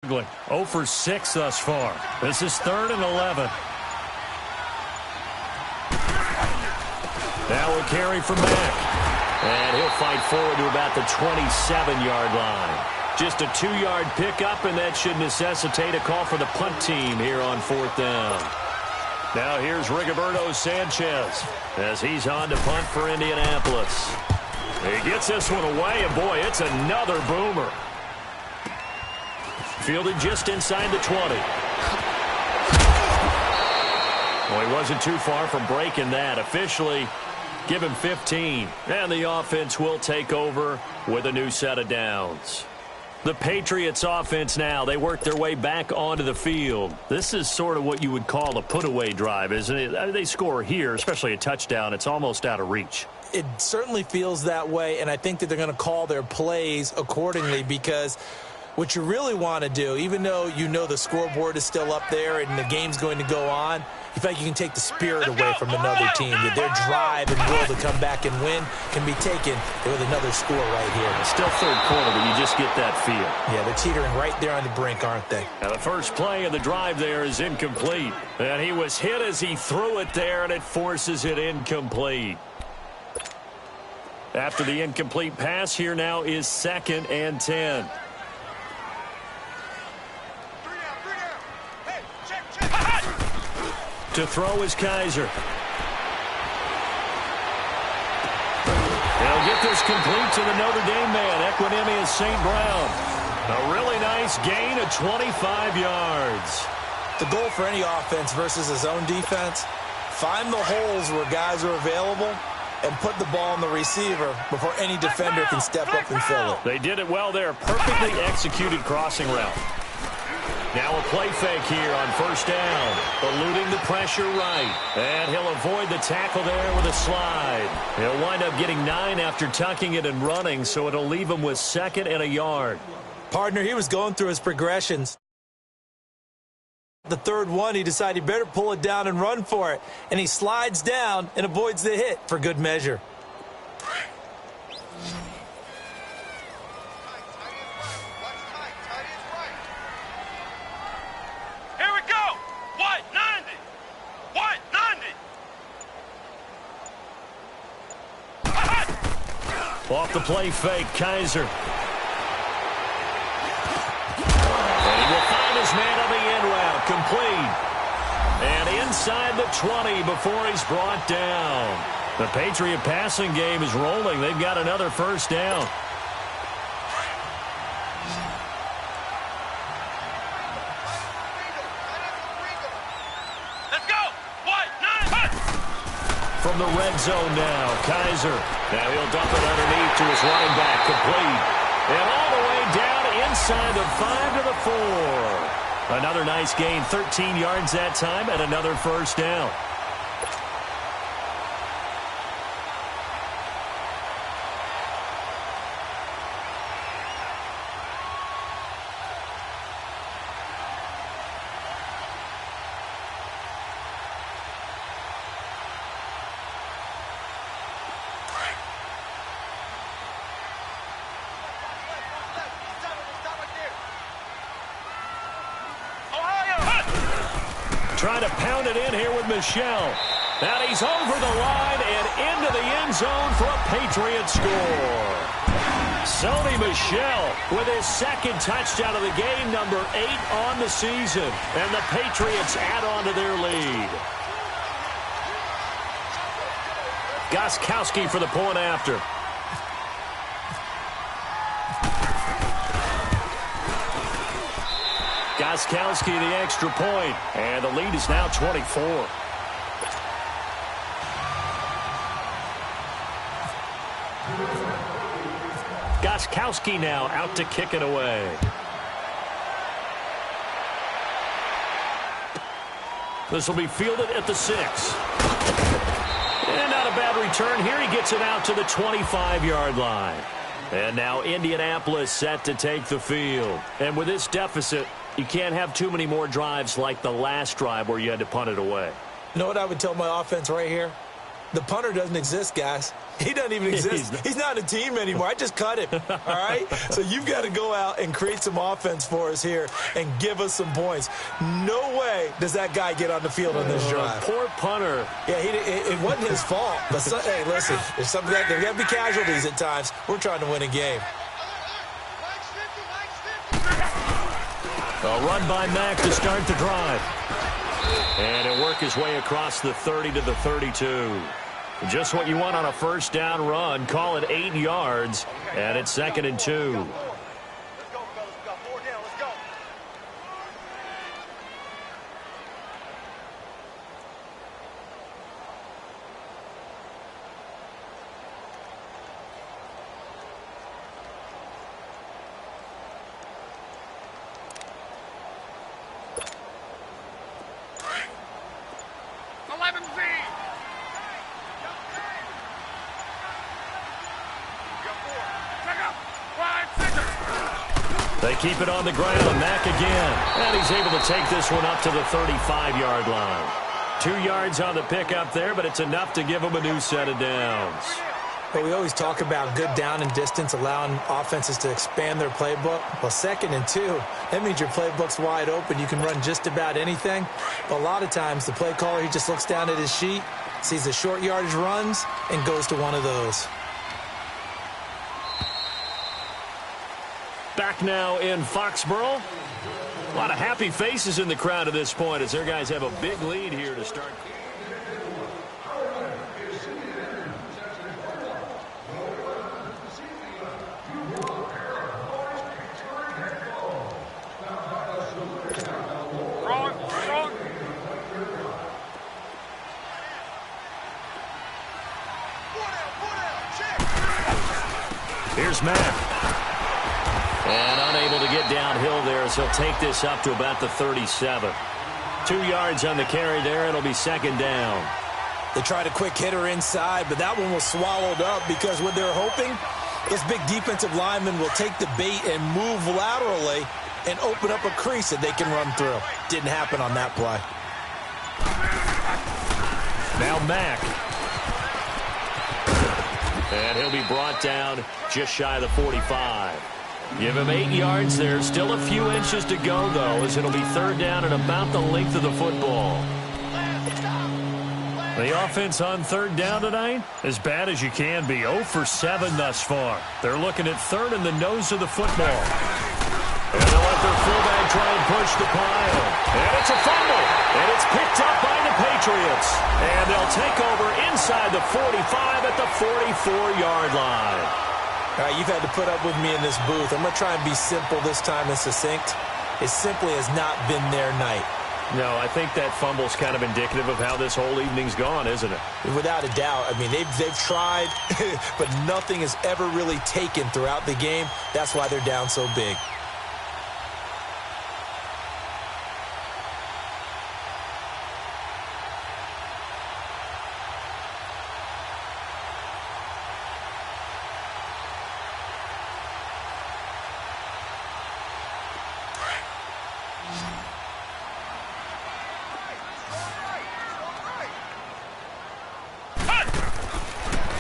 0 for 6 thus far. This is 3rd and 11. Now a carry from Mack. And he'll fight forward to about the 27-yard line. Just a 2-yard pickup, and that should necessitate a call for the punt team here on 4th down. Now here's Rigoberto Sanchez as he's on to punt for Indianapolis. He gets this one away, and boy, it's another boomer. Fielded just inside the 20. Well, he wasn't too far from breaking that. Officially, give him 15. And the offense will take over with a new set of downs. The Patriots offense now, they work their way back onto the field. This is sort of what you would call a put-away drive, isn't it? They score here, especially a touchdown. It's almost out of reach. It certainly feels that way, and I think that they're going to call their plays accordingly, because what you really want to do, even though you know the scoreboard is still up there and the game's going to go on, you feel like you can take the spirit away from another team. That their drive and will to come back and win can be taken with another score right here. It's still 3rd quarter, but you just get that feel. Yeah, they're teetering right there on the brink, aren't they? Now the first play of the drive there is incomplete. And he was hit as he threw it there, and it forces it incomplete. After the incomplete pass, here now is 2nd and 10. To throw is Kaiser. They'll get this complete to the Notre Dame man, Equinemius St. Brown. A really nice gain of 25 yards. The goal for any offense versus his own defense, find the holes where guys are available and put the ball on the receiver before any defender can step up and fill it. They did it well there. Perfectly executed crossing route. Now a play fake here on 1st down. Eluding the pressure right. And he'll avoid the tackle there with a slide. He'll wind up getting 9 after tucking it and running, so it'll leave him with 2nd and a yard. Partner, he was going through his progressions. The 3rd one, he decided he better pull it down and run for it. And he slides down and avoids the hit for good measure. Off the play fake, Kaiser. And he will find his man on the end route, complete. And inside the 20 before he's brought down. The Patriot passing game is rolling. They've got another 1st down. From the red zone now, Kaiser. Now he'll dump it underneath to his running back, complete. And all the way down inside the 5 to the 4. Another nice gain, 13 yards that time, and another 1st down. Trying to pound it in here with Michel. And he's over the line and into the end zone for a Patriot score. Sony Michel with his 2nd touchdown of the game, number 8 on the season. And the Patriots add on to their lead. Gostkowski for the point after. Gostkowski the extra point, and the lead is now 24. Gostkowski now out to kick it away. This will be fielded at the 6. And not a bad return here. He gets it out to the 25-yard line. And now Indianapolis set to take the field. And with this deficit, you can't have too many more drives like the last drive where you had to punt it away. You know what I would tell my offense right here? The punter doesn't exist, guys. He doesn't even exist. He's not a team anymore. I just cut him, all right? So you've got to go out and create some offense for us here and give us some points. No way does that guy get on the field on this drive. Poor punter. Yeah, it wasn't his fault. But, hey, listen, there's got to be casualties at times. We're trying to win a game. A run by Mack to start the drive. And he'll work his way across the 30 to the 32. Just what you want on a first down run. Call it 8 yards, and it's 2nd and 2. They keep it on the ground. Mack again. And he's able to take this one up to the 35-yard line. 2 yards on the pickup there, but it's enough to give him a new set of downs. But we always talk about good down and distance, allowing offenses to expand their playbook. Well, 2nd and 2, that means your playbook's wide open. You can run just about anything. But a lot of times, the play caller, he just looks down at his sheet, sees the short yardage runs, and goes to one of those. Back now in Foxborough. A lot of happy faces in the crowd at this point as their guys have a big lead here to start. Here's Mack. And unable to get downhill there as he'll take this up to about the 37. 2 yards on the carry there. It'll be 2nd down. They tried a quick hitter inside, but that one was swallowed up because what they're hoping, those big defensive linemen will take the bait and move laterally and open up a crease that they can run through. Didn't happen on that play. Now Mack. And he'll be brought down just shy of the 45. Give him 8 yards there. Still a few inches to go, though, as it'll be 3rd down and about the length of the football. The offense on 3rd down tonight, as bad as you can be. 0 for 7 thus far. They're looking at 3rd in the nose of the football. And they'll let their fullback try and push the pile. And it's a fumble. And it's picked up by the Patriots. And they'll take over inside the 45 at the 44-yard line. All right, you've had to put up with me in this booth. I'm going to try and be simple this time and succinct. It simply has not been their night. No, I think that fumble's kind of indicative of how this whole evening's gone, isn't it? Without a doubt. I mean, they've tried, but nothing is ever really taken throughout the game. That's why they're down so big.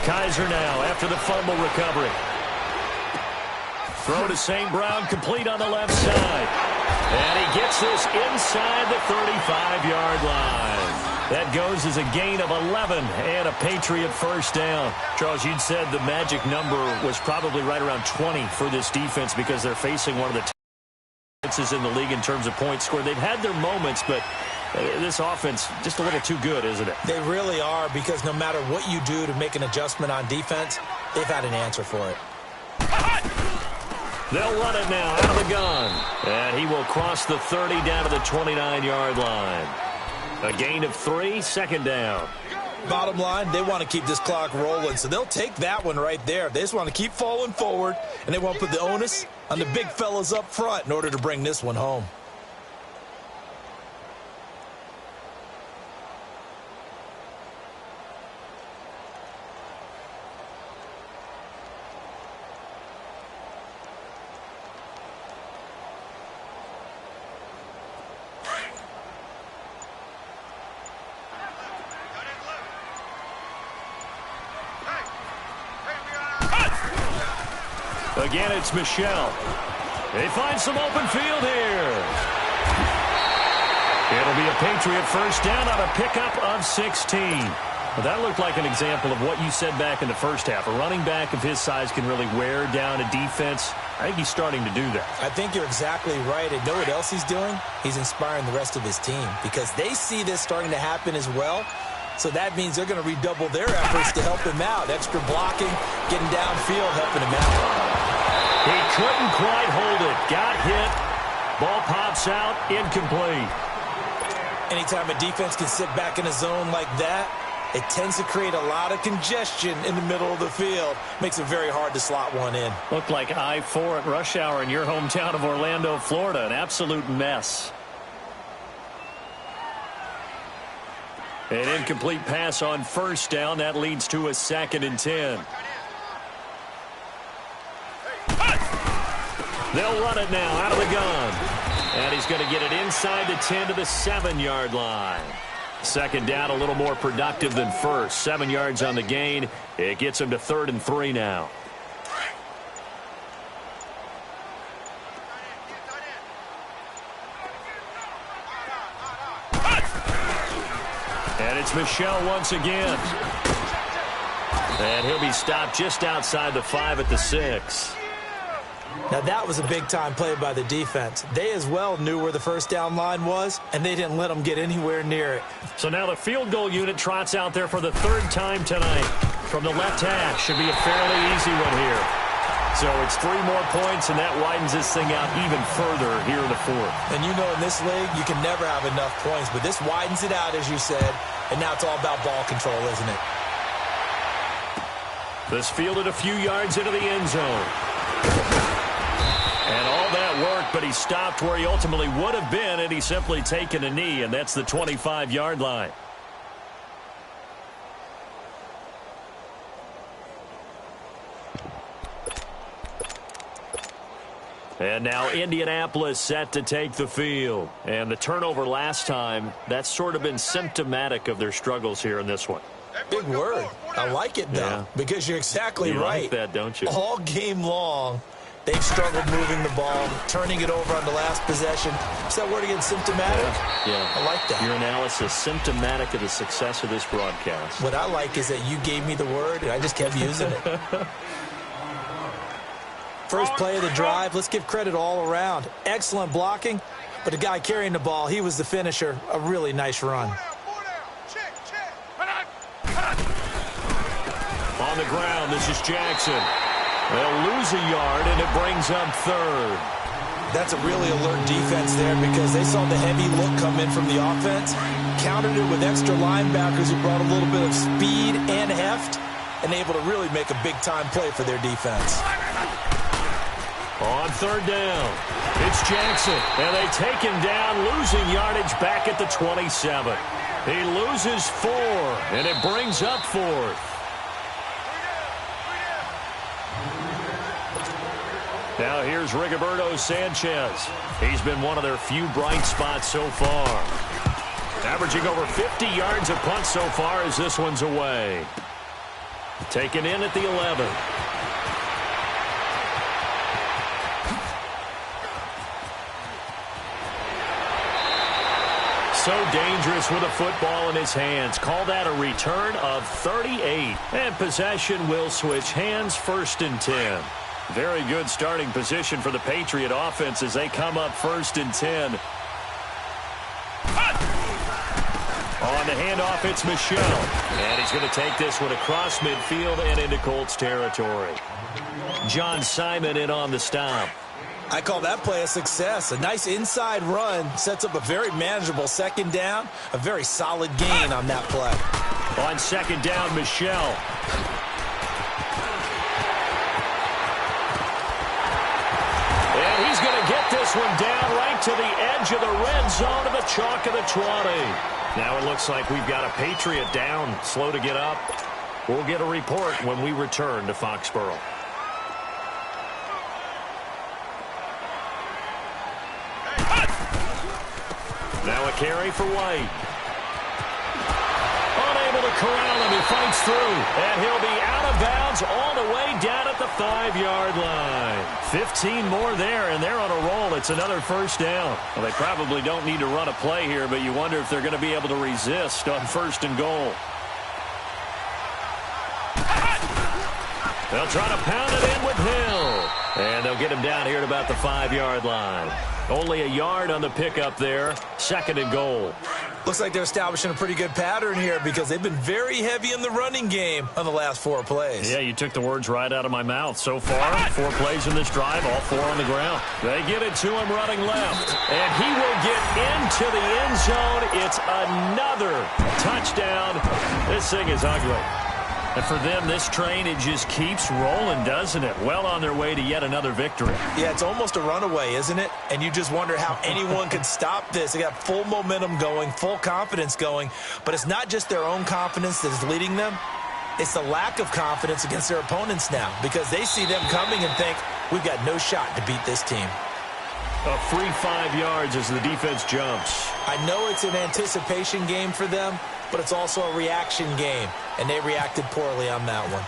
Kaiser now after the fumble recovery. Throw to St. Brown, complete on the left side. And he gets this inside the 35-yard line. That goes as a gain of 11 and a Patriot first down. Charles, you'd said the magic number was probably right around 20 for this defense because they're facing one of the defenses in the league in terms of points scored. They've had their moments, but this offense just a little too good, isn't it? They really are, because no matter what you do to make an adjustment on defense, they've had an answer for it. They'll run it now out of the gun. And he will cross the 30 down to the 29-yard line. A gain of 3, 2nd down. Bottom line, they want to keep this clock rolling, so they'll take that one right there. They just want to keep falling forward, and they want to put the onus on the big fellas up front in order to bring this one home. Again, it's Michelle. They find some open field here. It'll be a Patriot first down on a pickup of 16. Well, that looked like an example of what you said back in the first half. A running back of his size can really wear down a defense. I think he's starting to do that. I think you're exactly right. And know what else he's doing? He's inspiring the rest of his team because they see this starting to happen as well. So that means they're going to redouble their efforts to help him out. Extra blocking, getting downfield, helping him out. He couldn't quite hold it. Got hit. Ball pops out. Incomplete. Anytime a defense can sit back in a zone like that, it tends to create a lot of congestion in the middle of the field. Makes it very hard to slot one in. Looked like I-4 at rush hour in your hometown of Orlando, Florida. An absolute mess. An incomplete pass on first down. That leads to a 2nd and 10. They'll run it now out of the gun. And he's going to get it inside the 10 to the 7-yard line. 2nd down, a little more productive than first. 7 yards on the gain. It gets him to 3rd and 3 now. And it's Michelle once again. And he'll be stopped just outside the 5 at the 6. Now, that was a big-time play by the defense. They as well knew where the first down line was, and they didn't let them get anywhere near it. So now the field goal unit trots out there for the 3rd time tonight. From the left hash, should be a fairly easy one here. So it's 3 more points, and that widens this thing out even further here in the 4th. And you know in this league, you can never have enough points, but this widens it out, as you said, and now it's all about ball control, isn't it? This fielded a few yards into the end zone. And all that worked, but he stopped where he ultimately would have been, and he's simply taken a knee, and that's the 25-yard line. And now Indianapolis set to take the field. And the turnover last time, that's sort of been symptomatic of their struggles here in this one. Big word. I like it, though, because you're exactly right. You like that, don't you? All game long, they've struggled moving the ball, turning it over on the last possession. Is that word again, symptomatic? Yeah. I like that. Your analysis, symptomatic of the success of this broadcast. What I like is that you gave me the word, and I just kept using it. First play of the drive, let's give credit all around. Excellent blocking, but the guy carrying the ball, he was the finisher. A really nice run. On the ground, this is Jackson. They'll lose a yard, and it brings up 3rd. That's a really alert defense there because they saw the heavy look come in from the offense, countered it with extra linebackers who brought a little bit of speed and heft, and able to really make a big-time play for their defense. On 3rd down, it's Jackson, and they take him down, losing yardage back at the 27. He loses 4, and it brings up 4th. Now here's Rigoberto Sanchez. He's been one of their few bright spots so far. Averaging over 50 yards a punt so far as this one's away. Taken in at the 11. So dangerous with a football in his hands. Call that a return of 38. And possession will switch hands, 1st and 10. Very good starting position for the Patriot offense as they come up 1st and 10. On the handoff, it's Michelle. And he's going to take this one across midfield and into Colts territory. John Simon in on the stop. I call that play a success. A nice inside run sets up a very manageable 2nd down. A very solid gain on that play. On 2nd down, Michelle. And he's going to get this one down right to the edge of the red zone of the chalk of the 20. Now it looks like we've got a Patriot down, slow to get up. We'll get a report when we return to Foxborough. Now a carry for White. Unable able to corral him. He fights through, and he'll be out of bounds all the way down at the 5-yard line. 15 more there, and they're on a roll. It's another first down. Well, they probably don't need to run a play here, but you wonder if they're going to be able to resist on 1st and goal. They'll try to pound it in with Hill. And they'll get him down here at about the 5-yard line. Only a yard on the pickup there. 2nd and goal. Looks like they're establishing a pretty good pattern here because they've been very heavy in the running game on the last 4 plays. Yeah, you took the words right out of my mouth. So far, 4 plays in this drive, all 4 on the ground. They give it to him running left. And he will get into the end zone. It's another touchdown. This thing is ugly. And for them, this train, it just keeps rolling, doesn't it? Well on their way to yet another victory. Yeah, it's almost a runaway, isn't it? And you just wonder how anyone could stop this. They got full momentum going, full confidence going. But it's not just their own confidence that is leading them. It's the lack of confidence against their opponents now because they see them coming and think, we've got no shot to beat this team. A free 5 yards as the defense jumps. I know it's an anticipation game for them, but it's also a reaction game, and they reacted poorly on that one.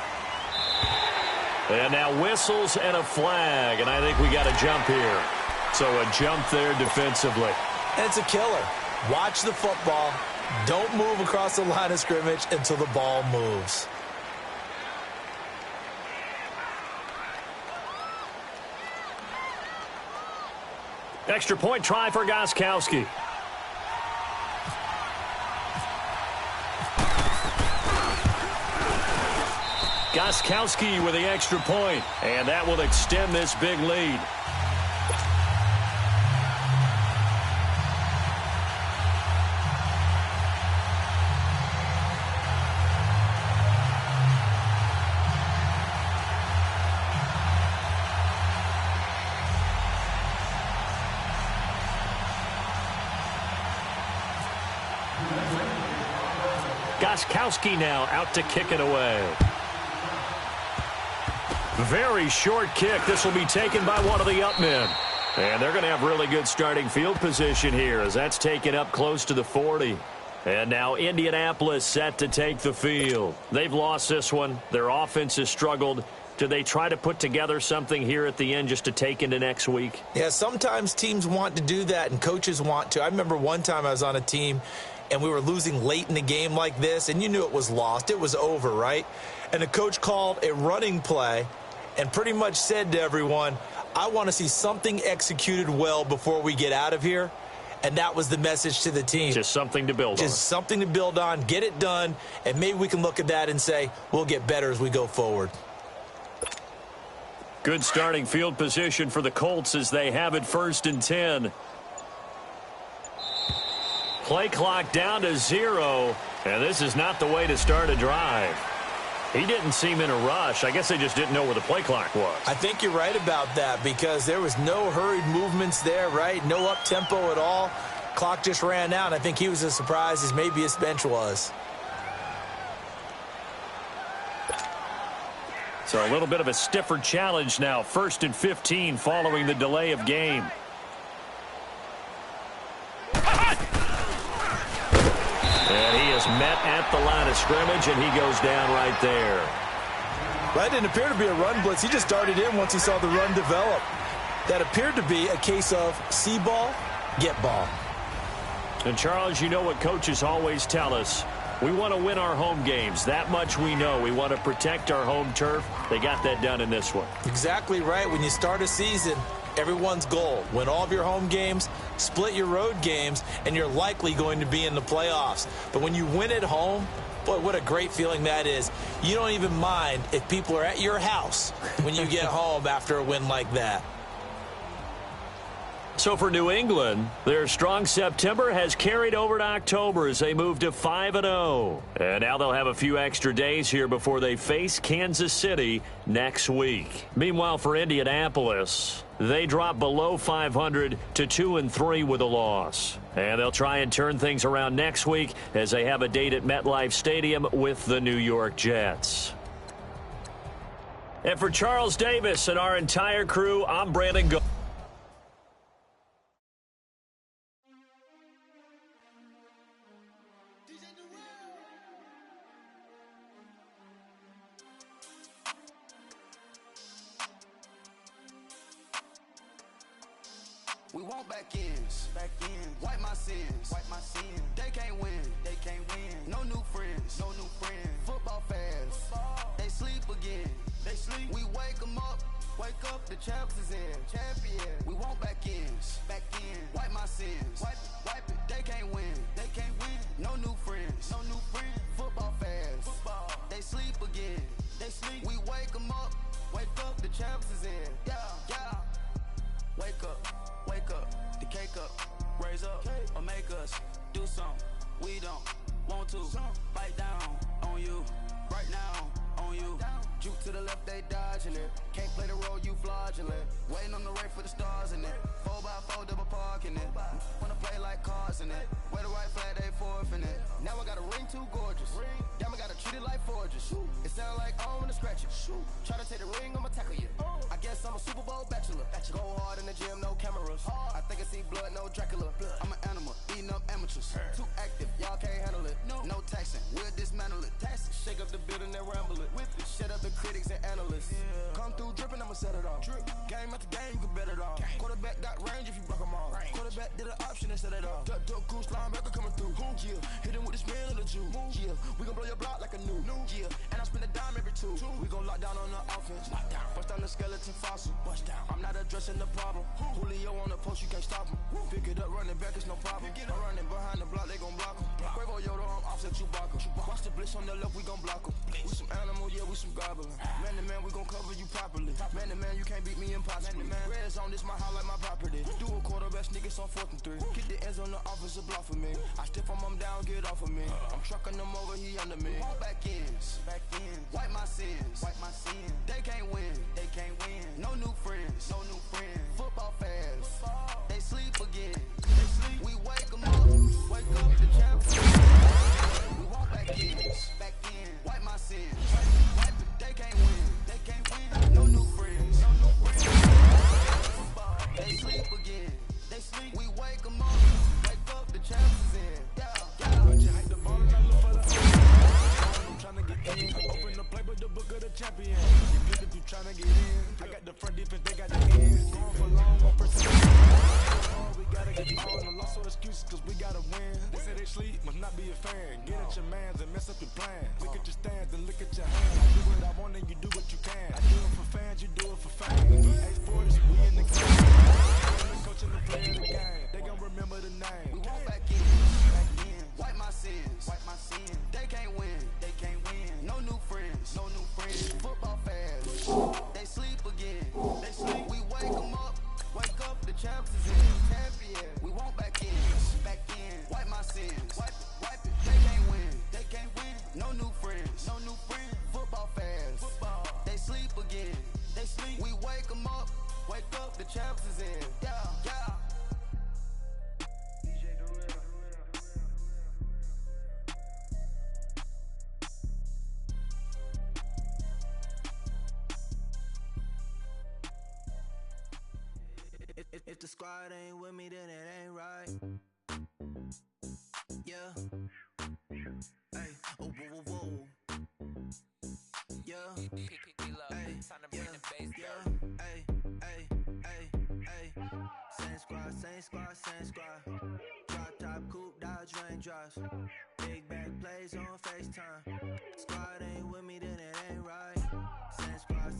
And now whistles and a flag, and I think we got a jump here. So a jump there defensively. And it's a killer. Watch the football. Don't move across the line of scrimmage until the ball moves. Extra point try for Gostkowski. Gostkowski with the extra point, and that will extend this big lead. Gostkowski now out to kick it away. Very short kick. This will be taken by one of the up men. And they're going to have really good starting field position here as that's taken up close to the 40. And now Indianapolis set to take the field. They've lost this one. Their offense has struggled. Do they try to put together something here at the end just to take into next week? Yeah, sometimes teams want to do that and coaches want to. I remember one time I was on a team and we were losing late in the game like this, and you knew it was lost. It was over, right? And the coach called a running play and pretty much said to everyone, I want to see something executed well before we get out of here. And that was the message to the team. Just something to build on. Just something to build on, get it done, and maybe we can look at that and say, we'll get better as we go forward. Good starting field position for the Colts as they have it 1st and 10. Play clock down to 0, and this is not the way to start a drive. He didn't seem in a rush. I guess they just didn't know where the play clock was. I think you're right about that because there was no hurried movements there, right? No up-tempo at all. Clock just ran out. I think he was as surprised as maybe his bench was. So a little bit of a stiffer challenge now. 1st and 15 following the delay of game. And he is met at the line of scrimmage, and he goes down right there. That didn't appear to be a run blitz. He just darted in once he saw the run develop. That appeared to be a case of see ball, get ball. And, Charles, you know what coaches always tell us. We want to win our home games. That much we know. We want to protect our home turf. They got that done in this one. Exactly right. When you start a season, everyone's goal, win all of your home games, split your road games, and you're likely going to be in the playoffs. But when you win at home, boy, what a great feeling that is. You don't even mind if people are at your house when you get home after a win like that. So for New England, their strong September has carried over to October as they move to 5-0. And now they'll have a few extra days here before they face Kansas City next week. Meanwhile, for Indianapolis, they drop below 500 to 2-3 with a loss. And they'll try and turn things around next week as they have a date at MetLife Stadium with the New York Jets. And for Charles Davis and our entire crew, I'm Brandon Go. want back ends. Wipe my sins. They can't win. No new friends. Football fans. They sleep again. We wake them up. Wake up, the champs is in. We want back ends. Wipe my sins. Wipe it. They can't win. No new friends. Football fans. They sleep again. We wake them up. Wake up, the champs is in. Yeah. Wake up, the cake up, raise up, or make us do something we don't want to. Bite down on you, right now on you. Juke to the left, they dodging it. Can't play the role, you fraudulent. Waiting on the right for the stars in it. 4x4 double parking it. Wanna play like cars in it. Wear the right flag, they forfeiting it. Now I got a ring too gorgeous. Damn, I gotta treat it like forges. It sound like I wanna scratch it. Try to take the ring, I'ma tackle you. I guess I'm a Super Bowl bachelor. Go hard in the gym, no cameras. I think I see blood, no Dracula. I'm an animal, eating up amateurs. Too active, y'all can't handle it. No taxing, we'll dismantle it. Shake up the building and ramble it. Whip it, shut up the critics and analysts. Come through dripping, I'ma set it off. Game after game, you can bet it off. Quarterback got range if you block them all. Quarterback did an option and set it off. Duck, goose, linebacker coming through. Yeah, hit him with the spin of the Jew. Yeah, we gon' blow your block like a new. Yeah, and I spend a dime every two. We gon' lock down on the offense. Bust down the skeleton fossil. I'm not addressing the problem. Julio on the post, you can't stop him. Pick it up, running back, it's no problem. I'm running behind the block, they gon' block him. Quavo Yoda, I'm offset Chewbacca. Watch the blitz on the left, we gon' block him. We some animal, yeah, we some goblin. Man to man, we gon' cover you properly. Man to man, you can't beat me impossible. Red zone, this my house like my property. Do a quarterback, niggas on 4th and 3. Get the ends on the offensive block for me. I stiff him, I'm down, get off of me. I'm trucking them over, he under me. All back ends. Wipe my sins. They can't win. No new friends. Football fans. They sleep again. We wake them up. Wake up the champs. We want back ends. Wipe my sins. Wipe it. They can't win. No new friends. They sleep again. We wake them up. Wake up the champs is in. Yeah. The ball and I look for the I'm trying to get in. Open the play with the book of the champion. You pick if you trying to get in. I got the front defense, they got the end. Going for long, one person. We gotta get on. No loss or excuses, cause we gotta win. They say they sleep, must not be a fan. Get at your mans and mess up your plans. Look at your stands and look at your hands. I do what I want and you do what you can. I do it for fans, you do it for fame. A-Sports, we in the game. The coach and the player of the game. They gon' remember the name. We want back in. Wipe my sins. They can't win. No new friends. Football fans. They sleep again. We wake them up. Wake up, the champs is in. We want back in. Wipe my sins. Wipe it. They can't win. No new friends. Football fans. They sleep again. We wake them up. Wake up, the champs is in. Yeah. If the squad ain't with me, then it ain't right. Yeah. Hey. Oh, whoa, whoa, whoa. Yeah. Hey. Yeah. Hey. Same squad. Drop top, coupe, dodge, raindrops. Big back plays on FaceTime. Squad ain't with me, then it ain't right. Same squad.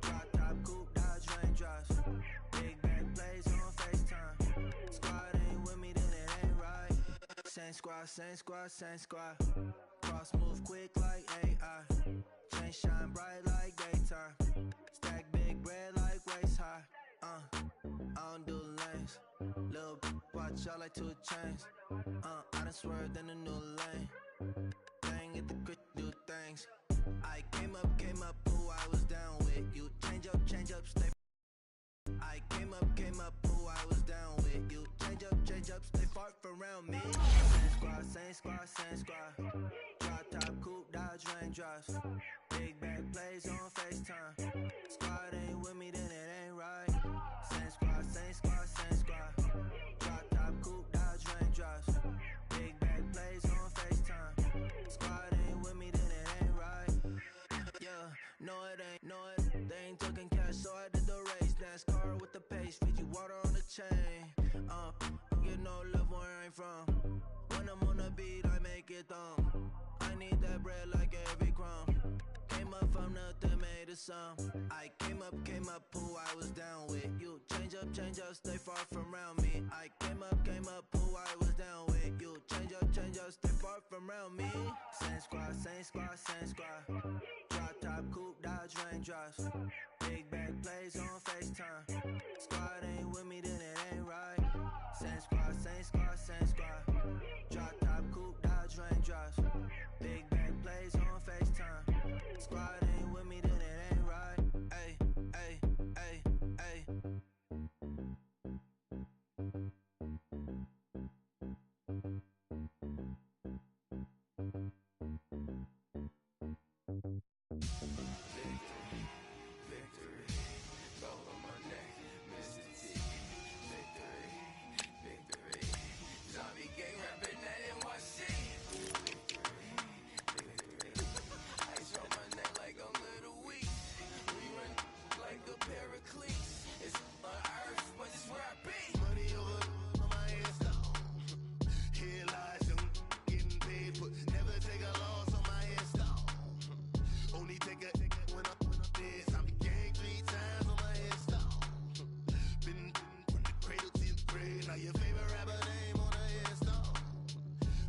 Drop top, coupe, dodge, raindrops. Big back plays on FaceTime. Squad ain't with me, then it ain't right. Same squad. Cross move quick like AI. Chain shine bright like daytime. Stack big bread like waist high. I don't do lanes. Lil' watch out like 2 chains. I done swerved in a new lane. Bang at the grit, do things. I came up, who I was down with. You change up, stay. I came up, who I was down with. You change up, stay far from around me. Same squad. Drop top, coupe, dodge, raindrops. Big back plays on FaceTime. Squad ain't with me, then it ain't right. Same squad. Drop top, coupe, dodge, raindrops. Big back plays on FaceTime. Squad ain't with me, then it ain't right. Yeah, no it ain't. They ain't talking cash, so I did the race. NASCAR with the pace, Fiji water on the chain. Get no love where I'm from. When I'm on the beat, I make it thumb. I need that bread like every crumb. Came up from nothing, made a sum. I came up, who I was down with. You change up, stay far from around me. I came up, who I was down with. You change up, stay far from around me. Same squad. Drop top, coupe, dodge, raindrops. Big bag plays on FaceTime. Squad ain't with me, then it ain't right. Same squad. Drop top, coupe, dodge, raindrops. Big bag plays on FaceTime. Squad ain't with me, then it ain't right. Ay. Victory, gold on my neck, Mr. T. Victory, zombie gang rapping that NYC. Victory, ice on my neck like I'm Little Weak. We run like a Pericles. It's on earth, but it's where I be. Money over on my head stone. Here lies young, getting paid, but never take a loss on my head stone. Only take a when I'm dead. I'm gang 3 times on my head stone. Been from the cradle to the grave. Now your favorite rapper name on a headstone.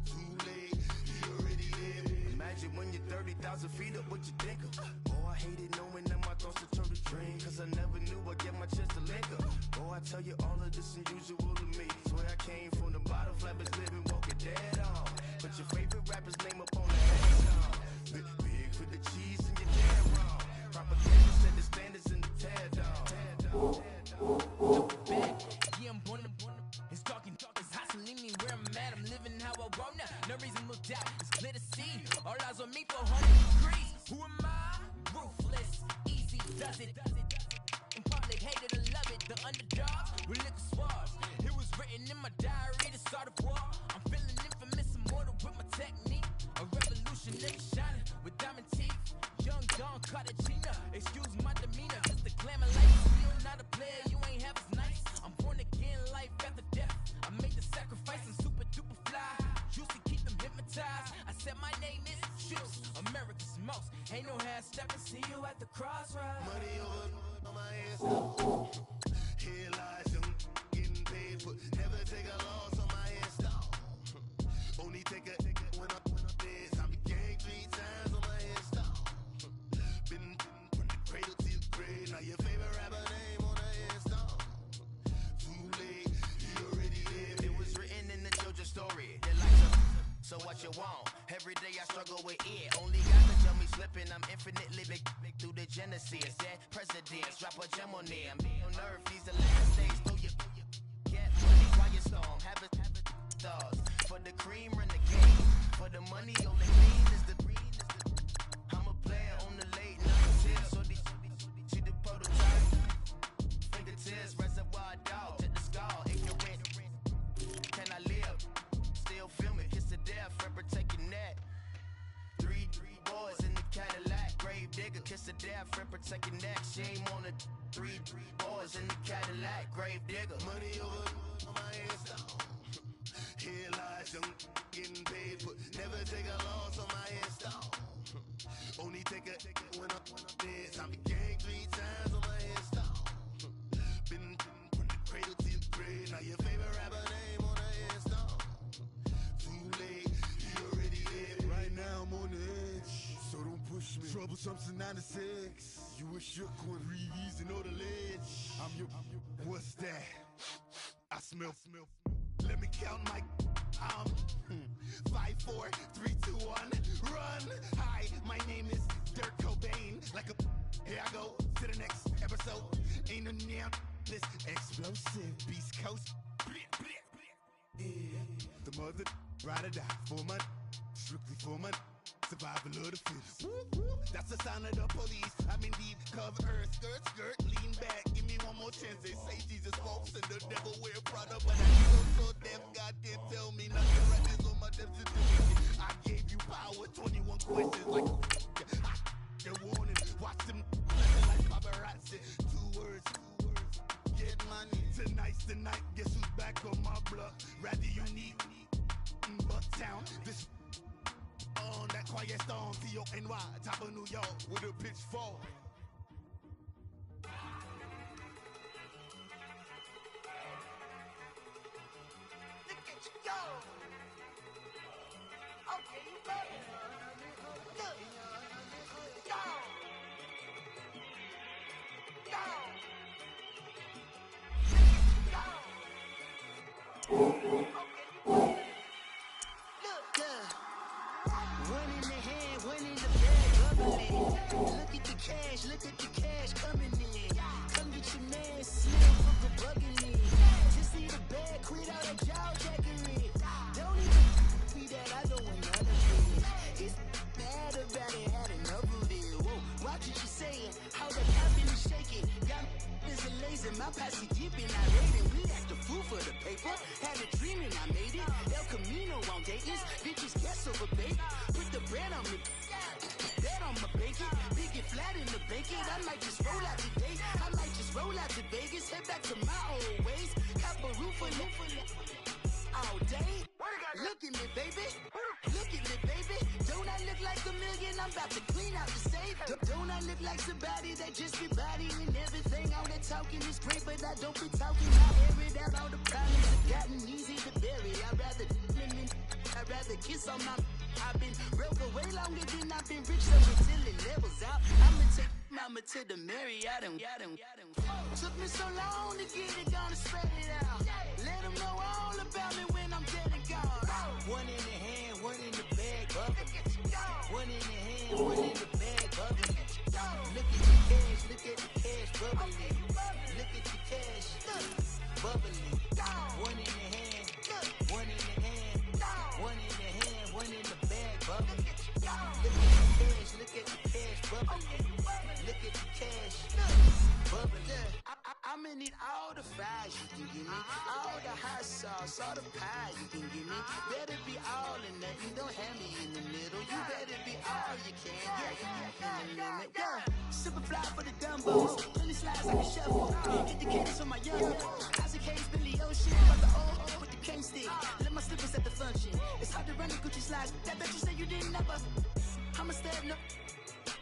Too late, he already lived. Imagine when you're 30,000 feet up, what you think of? Oh, I hated knowing that my thoughts would turn to dream. Cause I never knew I'd get my chance to link up. Oh, I tell you all of this unusual to me. Swear I came from the bottom, flappers living, walking dead on. Put your favorite rapper's name up on the headstone. Big for the cheese and you're damn wrong. Propaganda set the standards in the tear down. Yeah, I'm born. It's talking, it's hustling me where I'm at. I'm living how I want now. No reason to look down. It's clear to see. All eyes on me for 100 degrees. Who am I? Ruthless, easy does it. In public, hated or love it. The underdogs with liquor swabs. It was written in my diary to start a war. I'm feeling infamous, immortal with my technique. A revolutionary shining with diamond teeth. Young Don Cartagena, excuse my demeanor. Just the glamour life. Still not a player, you ain't half as nice. I'm born again, life after death. I made the sacrifice, I'm super duper fly. Used to keep them hypnotized. I said my name is Juice, America's most. Ain't no half stepping, see you at the crossroads. Money over on my head. Here lies young, getting paid, but never take a loss on my headstone. Only take a when I'm dead. I'm gang 3 times on my headstone. Been from the cradle to the grave. Now your favorite rapper name on a headstone. Too late, he already lived. It was written in the children's story. They like to, so what you want? Every day I struggle with it. Only God can tell me slipping. I'm infinitely big through the genesis. Dead presidents, drop a gem on them. On earth, these the last days. Through your get money while you storm. Have it stars. For the cream, run the game. For the money, only green is the green. I'm a player on the late night. So these see the prototype. Fingertips, reservoir dog to the skull. Ignorant. Can I live? Still filming. Kiss to death, forever taking that. 3 boys in the Cadillac. Grave digger, kiss to death, forever taking that. Shame on the 3 boys in the Cadillac. Grave digger. Money over on my headstone. Here lies young, getting paid, but never take a loss on my headstone. Only take a when I'm dead. I'm gang 3 times on my headstone. Been from the cradle to the grave. Now your favorite rapper name on a headstone. Too late, he already lived. Right now I'm on the edge, so don't push me. Troublesome to 96. You were shook when Reeves and all the ledge. I'm your, what's that? I smell. Let me count my 5, 4, 3, 2, 1, run. Hi, my name is Dirk Cobain. Like a, here I go to the next episode. Ain't no damn this explosive Beast Coast. Yeah, the mother ride or die for my strictly for my survival of the fittest. That's the sign of the police. I'm indeed cover earth, skirt, lean back. Give me one more chance. They say Jesus walks and the devil wear Prada, but I ain't so deaf. God can't tell me nothing. Right this on my death certificate. I gave you power. 21 questions like a warning. Watch them like Firestorm, T-O-N-Y, top of New York with a pitchfork. Look at you go! Okay, you love it. Look! Go! Go! One in the hand, one in the bag, bubbling. Look at the cash coming in. Come get your man, slim for bugging in. Just see the bag, quit all that jaw jackery. Don't even me that I don't want none of it. He's mad about it, had enough of it. Whoa, watch what you saying, how the cabin is shaking. Y'all is a lazy, my posse deep and I rated. We act a fool for the paper, had a dream and I made it. El Camino on Dayton's, bitches guess over bait. Put the bread on me, that on my bacon. Big and flat in the bacon, I might just roll out today. I might just roll out to Vegas, head back to my old ways. Cop a roof for all day. Look at me, baby. Look at me, baby. Don't I look like a million? I'm about to clean out the safe. Don't I look like somebody that just be bodying everything? All that talking is great, but I don't be talking. I air it out. All the problems have gotten easy to bury. I'd rather kiss on my. I've been broke away longer than I've been rich, so until it levels out, I'ma take mama to the Marriott and took me so long to get it, gonna spread it out. Let them know all about me when I'm dead and gone. One in the hand, one in the bag, bubbling. One in the hand, one in the bag, bubbling. Look at the cash, bubbling. Look at the cash, bubbling. One in the hand, one in the hand, one in the hand, one in the bag, bubbling. Look at the cash, bubbling. Look at the cash, bubbling. I'ma need all the fries you can give me, all the hot sauce, all the pie you can give me. Better be all or nothing, don't have me in the middle. You better be all you can, yeah, in the limit. Yeah, super fly for the Dumbos, 20 slides like a shovel. Get the cadence on my young. Isaac Hayes, Billy Ocean, but the old with the cane stick. Let my slippers at the function. It's hard to run the Gucci slides. That bet you say you didn't never. I'ma step no.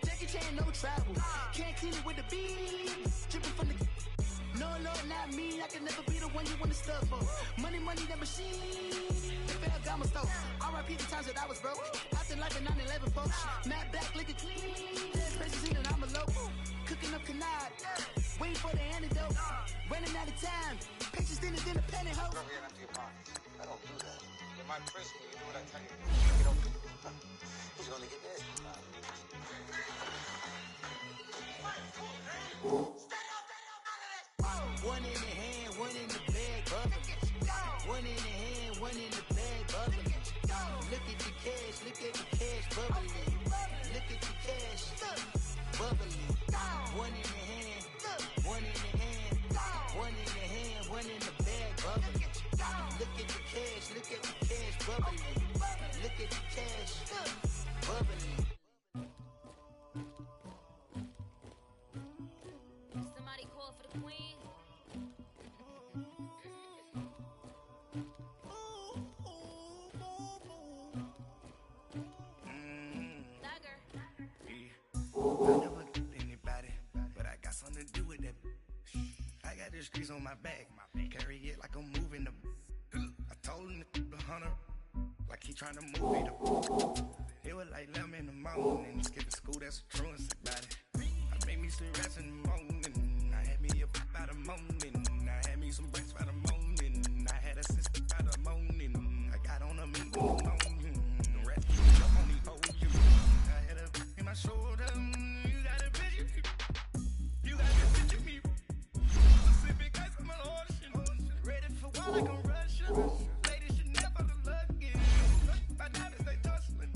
Jackie Chan, no travel. Can't clean it with the beat. Dripping from the. No, Lord, not me. I can never be the one you want to stuff for. Money, that machine. The bell got my stove. R.I.P. the times that I was broke. After life in 9/11, folks. Matte black, liquor clean. Dead presses in and I'm a local. Cooking up canard. Waiting for the antidote. Running out of time. Pictures thinner than a penny hoe. I don't do that. In my prison, you do what I tell you. You don't do that. Who's gonna get this? One in the hand, one in the bag, bubbling. One in the hand, one in the bag, bubbling. Look at the cash, bubbling. Look at the cash, bubbling. One in the hand, one in the hand, one in the hand, one in the bag, bubbling. Look at the cash, bubbling. Look at the cash, bubbling. Somebody call for the queen. The streets on my back, carry it like I'm moving the. I told him the hunter, like he trying to move it up. It was like 11 in the morning, skipping school, that's a truancy about it. I made me some rest in the morning, I had me a pop by the morning, I had me some breakfast by the morning, I had a sister by the morning, I got on a meeting in the morning, the rest keep me up on the podium. I had a in my shoulder, you got a picture, you got a picture me. Pacific ice, I'm an ocean. Ready for war like I'm Russian. Ladies should never look lucky. My diamonds, they tussling.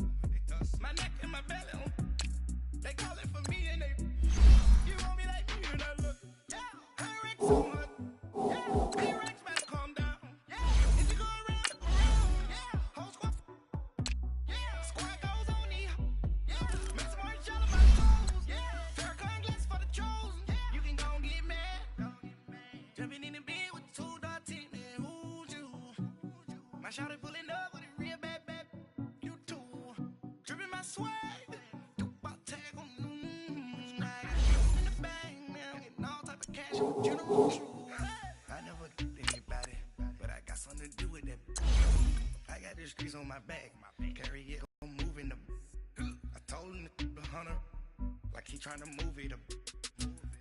My neck and my belly on. They calling for me and they. You want me like me and I look. Yeah, I wreck so much. Yeah, he wrecks, man, calm down. Yeah, if you go around, yeah, whole squad. Yeah, squad goes on the. Yeah, make some orange gel on my toes. Yeah, Farrakhan glass for the chosen. Yeah, you can go and get mad. Jumping in the bed with 2 dark teeth, man, who's you? My shawty pulling up with a real bad, you too. Dripping my swag. About tag on I got in the bag now, getting all type of cash. I'm a general true. I never did anybody, but I got something to do with that. I got the streets on my back, carry it, I'm moving the. I told him to 100, like he trying to move it up.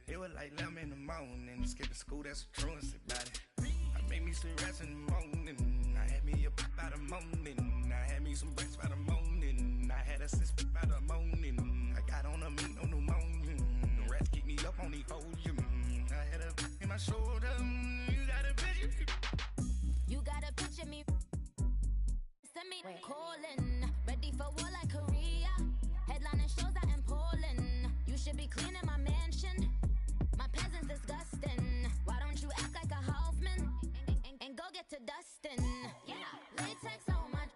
It was like 11 in the morning, skip to school, that's a truancy about it. I made me some rest in the morning, I had me a pop by the morning, I had me some breaks by the morning, I had a sis by the morning, I got on a meat, no pneumonia, the rats keep me up on the podium, I had a in my shoulder, you got a picture. You got a picture me. Send me calling. Ready for war like Korea. Headlining shows out in Poland. You should be cleaning my mansion. My peasants disgusting. Why don't you act like a Hoffman and go get to dustin'? Yeah, latex on my.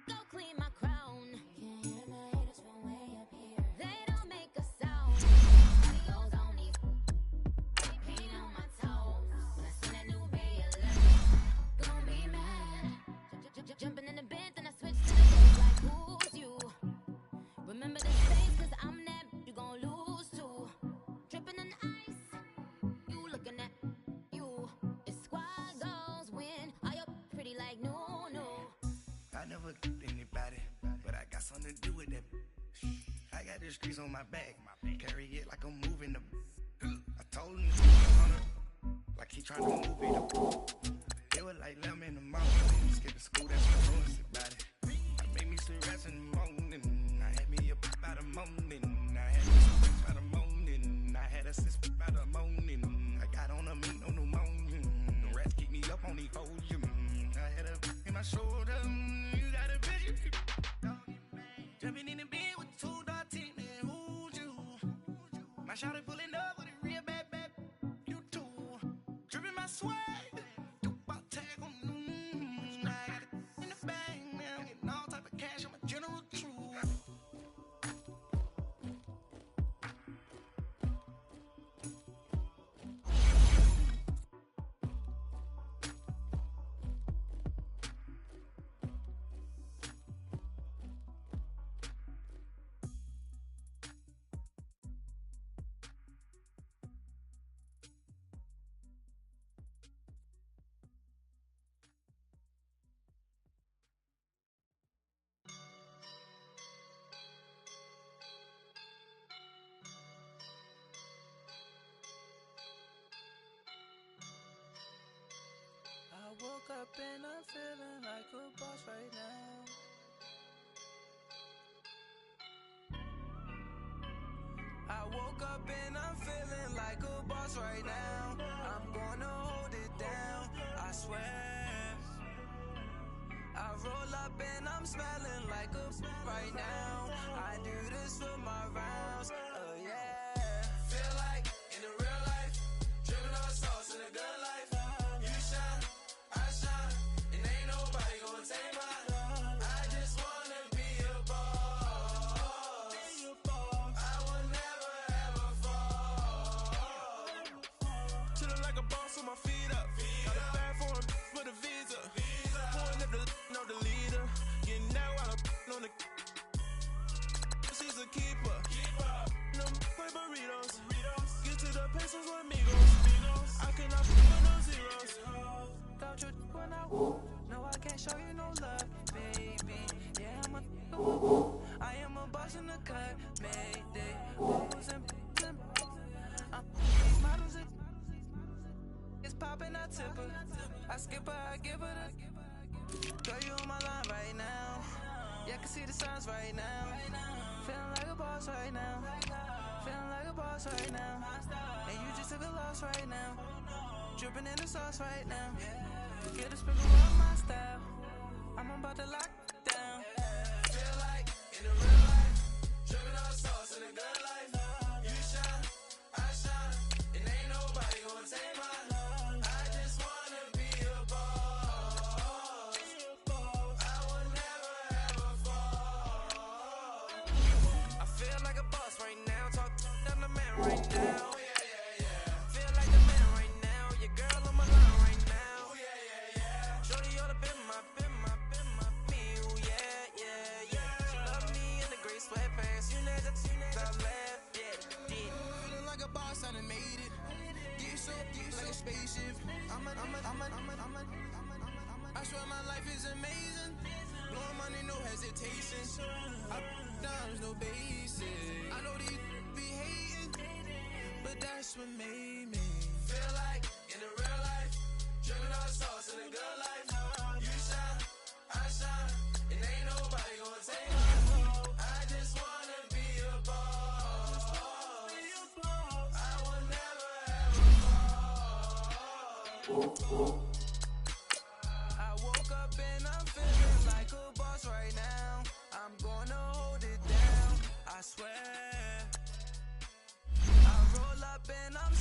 Go clean my crown. Can't hear my haters from way up here. They don't make a sound. Videos only. Paint on my toes. When I see that new Bay gon' be mad. Jumping in the bed, then I switch to the day like who's you? Remember the space, cause I'm that you gon' lose too. Dripping in ice, you looking at you. It's squad goals win. Are you pretty like no? I never did anybody, but I got something to do with that. I got the streets on my back, carry it like I'm moving the. I told him to 100, like he trying to move it up. It was like 11 in the morning, skip to school, that's a truancy about it. I made me some rest in the morning, I had me a pop by the morning, I had me some breaks by the morning, I had a sis by the morning, I got on a meat, no pneumonia, the rats keep me up on the podium, I had a in my shoulder, you got a picture. Jumping in the bed with 2 dark teeth, man, who's you? My shawty pulling up with a real bad, you too. Dripping my swag. I woke up and I'm feeling like a boss right now. I woke up and I'm feeling like a boss right now. I'm gonna hold it down, I swear. I roll up and I'm smelling like a right now. I do this for my rounds, oh yeah. Feel like in the real life, dripping on sauce in a good life. You shine, I shine, and ain't nobody gonna take mine. I just wanna be a boss. I will never ever fall. Chillin' like a boss with my feet up. Got a bag for him with a visa. Pulling up the know the leader. Getting that while I'm on the. She's a keeper. No play burritos. Get to the pesos with amigos. I cannot put no zeros. Don't you when I no, I can't show you no love, baby. Yeah, I am a boss in the cut, mayday. Hoes and I'm these models it's popping, I tip her. I skip her, I give her the. Girl, you on my line right now. Yeah, I can see the signs right now. Feeling like a boss right now. Feeling like a boss right now. And you just took a loss right now. Dripping in the sauce right now. Get a sprinkle of my style. I'm about to lock down. Feel like in the real life, dripping on sauce in a good life. You shine, I shine, and ain't nobody gonna take mine. I just wanna be a boss. I will never ever fall. I feel like a boss right now. Talk to the man right now. Feel like the man right now. Your girl on my line right now. Shorty oughta been my me. Ooh, yeah. She love me outside and made it. Get so like a spaceship. I swear my life is amazing. Blowing money, no hesitation. Dimes, no basic. I know these be hating, but that's what made me feel like in the real life. Dripping all the sauce in the good life. You shine, I shine, and ain't nobody gonna take my soul. I just wanna be a boss. I will never ever fall. I woke up and I'm feeling like a boss right now. I'm gonna hold it down, I swear. I roll up and I'm